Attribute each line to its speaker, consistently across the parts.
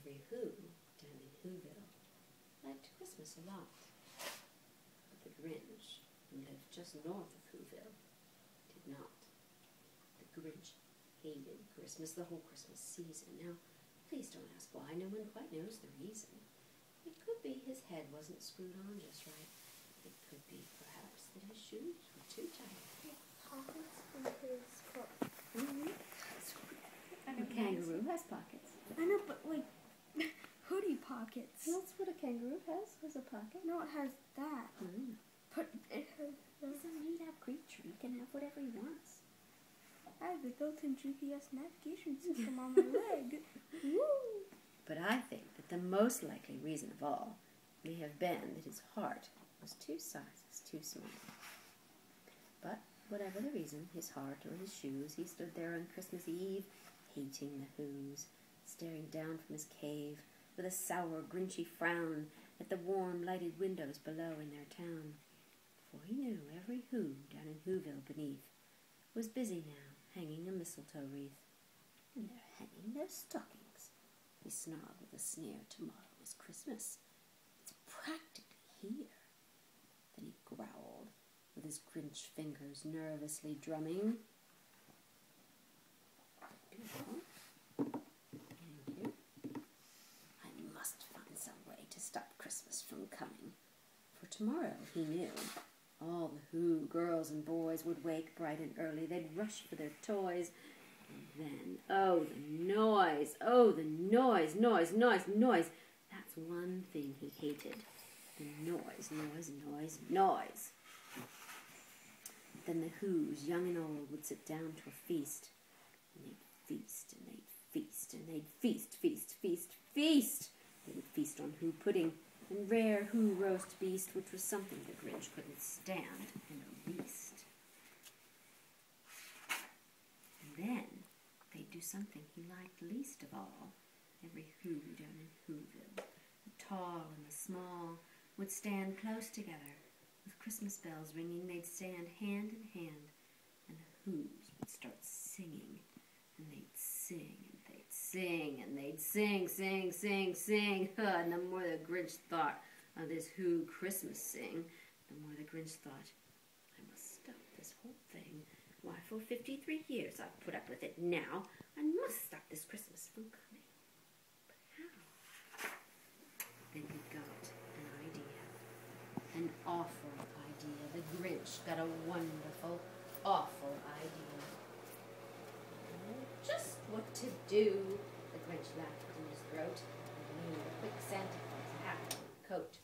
Speaker 1: Every Who down in Whoville liked Christmas a lot. But the Grinch, who lived just north of Whoville, did not. The Grinch hated Christmas, the whole Christmas season. Now, please don't ask why. No one quite knows the reason. It could be his head wasn't screwed on just right. It could be, perhaps, that his shoes were too tight.
Speaker 2: Pockets in his coat.
Speaker 1: A kangaroo has pockets.
Speaker 2: I know, but like hoodie pockets.
Speaker 1: That's what a kangaroo has a pocket.
Speaker 2: No, it has that. But it has.
Speaker 1: He's a made-up creature. He can have whatever he wants.
Speaker 2: I have a built-in GPS navigation system on my leg. Woo!
Speaker 1: But I think that the most likely reason of all may have been that his heart was 2 sizes too small. But whatever the reason, his heart or his shoes, he stood there on Christmas Eve, hating the Whos, staring down from his cave with a sour, grinchy frown at the warm, lighted windows below in their town. For he knew every Who down in Whoville beneath was busy now, hanging a mistletoe wreath. And they're hanging their stockings. He snarled with a sneer. Tomorrow is Christmas. It's practically here. Then he growled, with his Grinch fingers nervously drumming. Thank you. I must find some way to stop Christmas from coming. For tomorrow, he knew, all the Who girls and boys would wake bright and early. They'd rush for their toys. And then, oh, the noise. Oh, the noise, noise, noise, noise. That's one thing he hated. The noise, noise, noise, noise. Then the Whos, young and old, would sit down to a feast. And they'd feast, and they'd feast, and they'd feast, feast, feast, feast. They would feast on Who pudding and rare Who roast beast, which was something the Grinch couldn't stand in the least. And then they'd do something he liked least of all. Every Who down in Whoville, the tall and the small, would stand close together. With Christmas bells ringing, they'd stand hand in hand, and the Whos would start singing, and they'd sing, and they'd sing, and they'd sing, sing, sing, sing. And the more the Grinch thought of this Who Christmas sing, the more the Grinch thought, I must stop this whole thing. Why, for 53 years I've put up with it. Now I must stop this Christmas from coming. But how? Then he got an idea. An awful idea. The Grinch got a wonderful, awful idea. Just what to do. The Grinch laughed in his throat and made a quick Santa Claus hat and coat.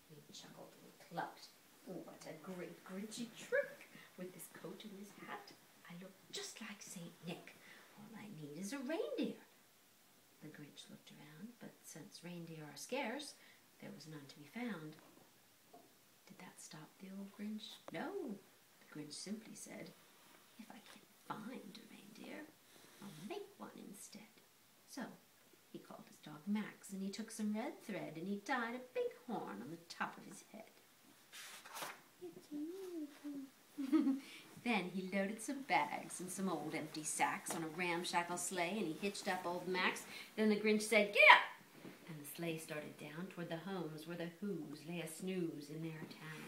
Speaker 1: He chuckled and clucked. What a great Grinchy trick! With this coat and this hat, I look just like St. Nick. All I need is a reindeer. The Grinch looked around, but since reindeer are scarce, there was none to be found. Did that stop the old Grinch? No. The Grinch simply said, if I can't find a reindeer, I'll make one instead. So he called his dog Max, and he took some red thread, and he tied a big horn on the top of his head. Then he loaded some bags and some old empty sacks on a ramshackle sleigh, and he hitched up old Max. Then the Grinch said, get up! And the sleigh started down toward the homes where the Whos lay a snooze in their town.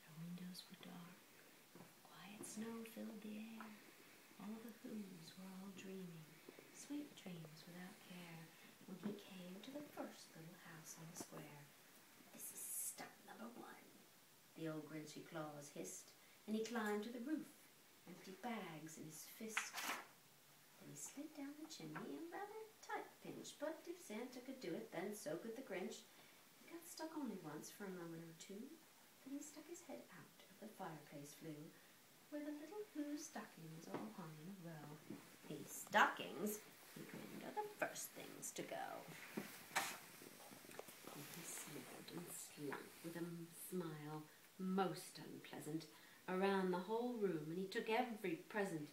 Speaker 1: The windows were dark. Quiet snow filled the air. All the Whos were all dreaming, sweet dreams without care, when he came to the first little house on the square. This is step number 1, the old Grinchy claws hissed, and he climbed to the roof, empty bags in his fist. Then he slid down the chimney in rather tight pinch, but if Santa could do it, then so could the Grinch. He got stuck only once for a moment or two. Then he stuck his head out of the fireplace flue, where the little Who's stockings all hung in a row. These stockings, he grinned, are the first things to go. And he smiled and slunk with a smile most unpleasant around the whole room, and he took every present,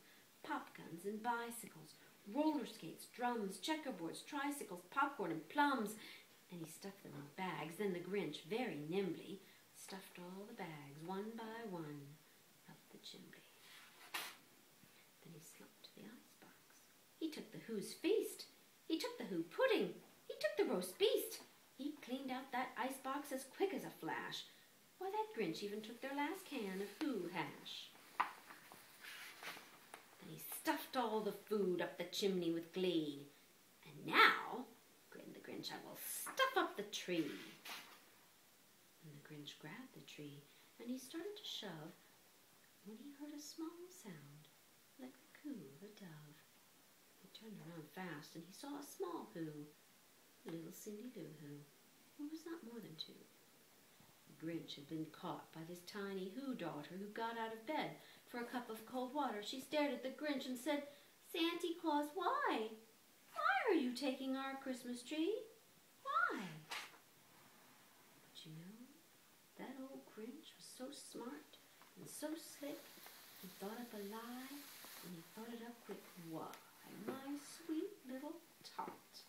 Speaker 1: pop guns and bicycles, roller skates, drums, checkerboards, tricycles, popcorn and plums, and he stuffed them in bags. Then the Grinch, very nimbly, stuffed all the bags, one by one, up the chimney. Then he slumped to the icebox. He took the Who's feast, He took the Who pudding. He took the roast beast. He cleaned out that icebox as quick as a flash. Why, that Grinch even took their last can of Who hash. Then he stuffed all the food up the chimney with glee. And now, grinned the Grinch, I will stuff up the tree. And the Grinch grabbed the tree, and he started to shove when he heard a small sound, like the coo of a dove. He turned around fast, and he saw a small Who, little Cindy Lou Who was not more than 2. The Grinch had been caught by this tiny Who daughter who got out of bed for a cup of cold water. She stared at the Grinch and said, "Santa Claus, why? Why are you taking our Christmas tree? Why?" But you know, that old Grinch was so smart and so slick. He thought up a lie, and he thought it up quick. "Why, my sweet little tot,"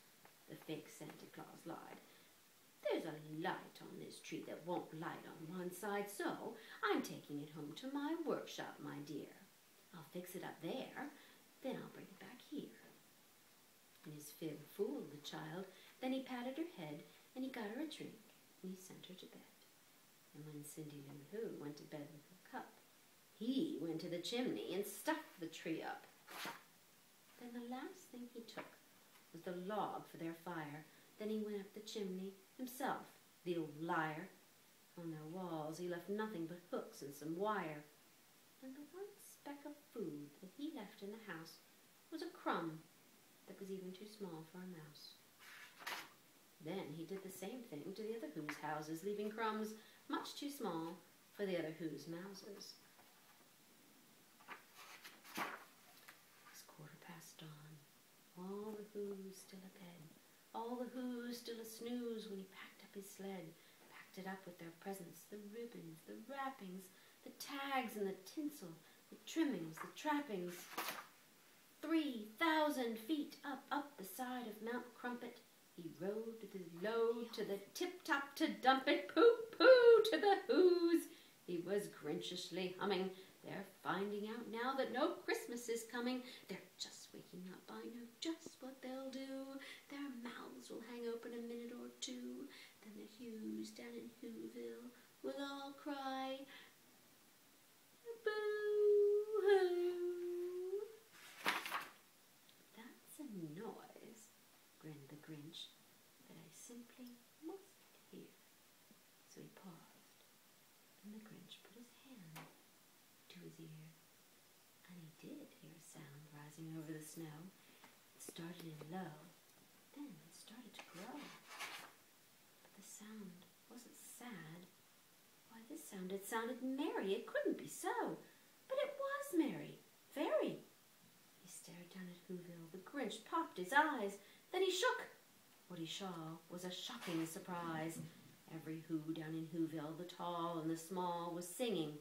Speaker 1: the fake Santa Claus lied, "there's a light on this tree that won't light on one side, so I'm taking it home to my workshop, my dear. I'll fix it up there, then I'll bring it back here." And his fib fooled the child. Then he patted her head, and he got her a drink, and he sent her to bed. And when Cindy Lou Who went to bed with her cup, he went to the chimney and stuffed the tree up. Then the last thing he took was the log for their fire. Then he went up the chimney himself, the old liar. On their walls he left nothing but hooks and some wire. And the one speck of food that he left in the house was a crumb that was even too small for a mouse. Then he did the same thing to the other Who's houses, leaving crumbs much too small for the other Who's mouses. It's 1/4 dawn. All the Who's still abed. All the Who's still a snooze when he packed up his sled. Packed it up with their presents, the ribbons, the wrappings, the tags and the tinsel, the trimmings, the trappings. 3,000 feet up the side of Mount Crumpet, he rode with his load to the tip-top to dump it. Pooh-pooh to the Who's. He was Grinchishly humming. They're finding out now that no Christmas is coming. They're just waking up. I know just what they'll do. Their mouths will hang open a minute or two. Then the Who's down in Whoville will all cry, "Boo-hoo!" That's a noise, grinned the Grinch, that I simply must hear. So he paused, and the Grinch put his hand to his ear, and he did hear a sound rising over the snow. It started in low, then it started to grow. But the sound wasn't sad. Why, this sound had sounded merry. It couldn't be so. But it was merry, very. He stared down at Whoville. The Grinch popped his eyes. Then he shook. What he saw was a shocking surprise. Every Who down in Whoville, the tall and the small, was singing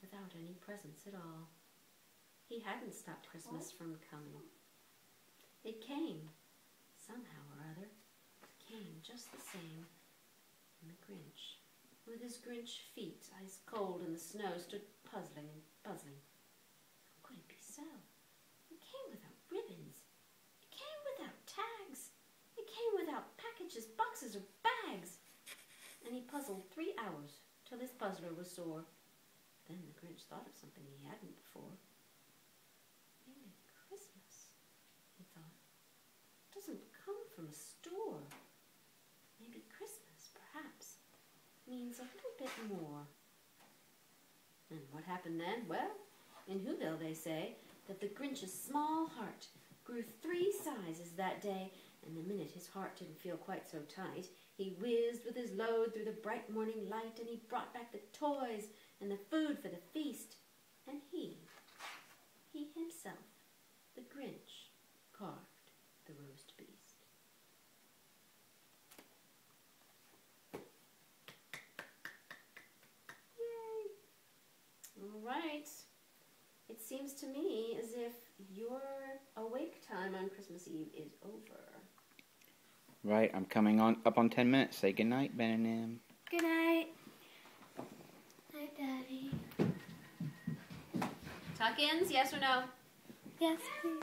Speaker 1: without any presents at all. He hadn't stopped Christmas from coming. It came, somehow or other. It came just the same. And the Grinch, with his Grinch feet ice cold in the snow, stood puzzling and puzzling. How could it be so? It came without ribbons. It came without tags. It came without packages, boxes, or bags. And he puzzled 3 hours till his puzzler was sore. Then the Grinch thought of something he hadn't before. Maybe Christmas, he thought, doesn't come from a store. Maybe Christmas, perhaps, means a little bit more. And what happened then? Well, in Whoville they say that the Grinch's small heart grew 3 sizes that day, and the minute his heart didn't feel quite so tight, he whizzed with his load through the bright morning light, and he brought back the toys and the food for the feast. And he himself, the Grinch, carved the roast beast. Yay! All right. It seems to me as if your awake time on Christmas Eve is over.
Speaker 3: Right, I'm coming up on 10 minutes. Say goodnight, Ben and Em.
Speaker 2: Good night. Night, Daddy.
Speaker 1: Tuck-ins, yes or no?
Speaker 2: Yes, please.